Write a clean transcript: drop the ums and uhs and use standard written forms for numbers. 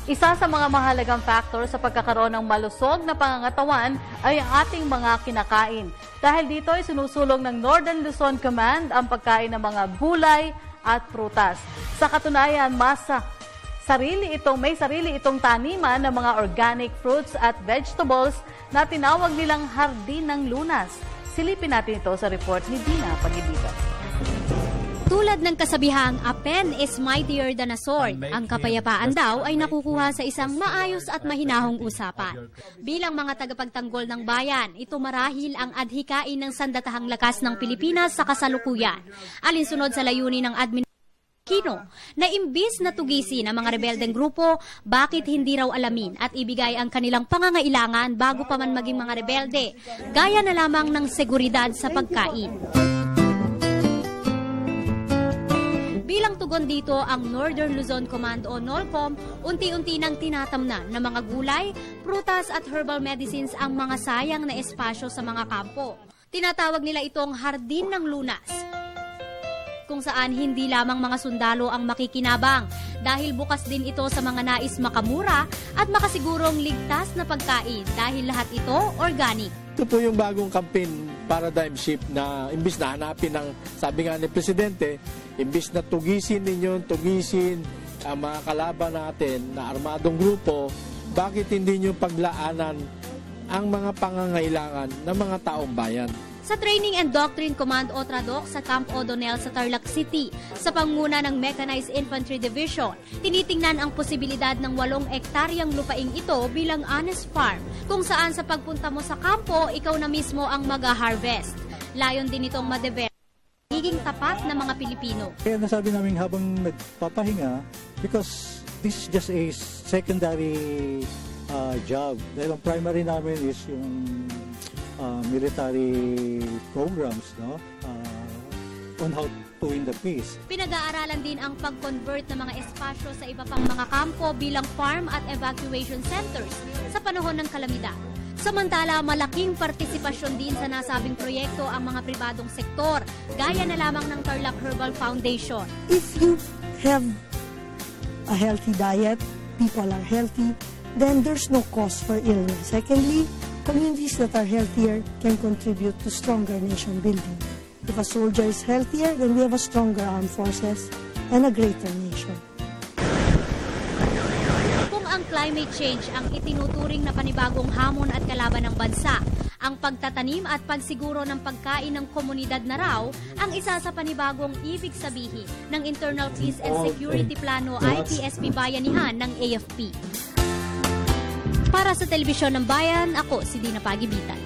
Isa sa mga mahalagang factor sa pagkakaroon ng malusog na pangangatawan ay ang ating mga kinakain. Dahil dito ay sinusulong ng Northern Luzon Command ang pagkain ng mga gulay at prutas. Sa katunayan, may sarili itong taniman ng mga organic fruits at vegetables na tinawag nilang Hardin ng Lunas. Silipin natin ito sa report ni Dina Pag-Ibigan. Tulad ng kasabihang, a pen is mightier than a sword. Ang kapayapaan daw ay nakukuha sa isang maayos at mahinahong usapan. Bilang mga tagapagtanggol ng bayan, ito marahil ang adhikain ng sandatahang lakas ng Pilipinas sa kasalukuyan. Alinsunod sa layunin ng Kino, na imbis na tugisin ang mga rebeldeng grupo, bakit hindi raw alamin at ibigay ang kanilang pangangailangan bago pa man maging mga rebelde, gaya na lamang ng seguridad sa pagkain. Bilang tugon dito, ang Northern Luzon Command o NOLCOM, unti-unti nang tinatamnan ng mga gulay, prutas at herbal medicines ang mga sayang na espasyo sa mga kampo. Tinatawag nila itong Hardin ng Lunas, kung saan hindi lamang mga sundalo ang makikinabang dahil bukas din ito sa mga nais makamura at makasigurong ligtas na pagkain dahil lahat ito organic. Ito po yung bagong campaign paradigm shift na imbis na hanapin ng, sabi nga ni Presidente, imbis na tugisin ang mga kalaban natin na armadong grupo, bakit hindi nyo paglaanan ang mga pangangailangan ng mga taong bayan? Sa Training and Doctrine Command o TRADOC sa Camp O'Donnell sa Tarlac City, sa pangunguna ng Mechanized Infantry Division, tinitingnan ang posibilidad ng 8 ektaryang lupaing ito bilang honest farm, kung saan sa pagpunta mo sa kampo, ikaw na mismo ang mag-harvest. Layon din itong ma-develop higing tapat na mga Pilipino. Kaya nasabi namin habang nagpapahinga, because this is just a secondary job. Dahil ang primary namin is yung military programs, no? On how to win the peace. Pinag-aaralan din ang pag-convert ng mga espasyo sa iba pang mga kampo bilang farm at evacuation centers sa panahon ng kalamidad. Samantala, malaking partisipasyon din sa nasabing proyekto ang mga pribadong sektor, gaya na lamang ng Tarlac Herbal Foundation. If you have a healthy diet, people are healthy, then there's no cause for illness. Secondly, communities that are healthier can contribute to stronger nation building. If a soldier is healthier, then we have a stronger armed forces and a greater nation. Kung ang climate change ang itinuturing na panibagong hamon at kalaban ng bansa, ang pagtatanim at pagsiguro ng pagkain ng komunidad na raw ang isa sa panibagong ibig sabihin ng Internal Peace and Security Plano IPSP Bayanihan ng AFP. Para sa Telebisyon ng Bayan, ako si Dina Pag-Ibigan.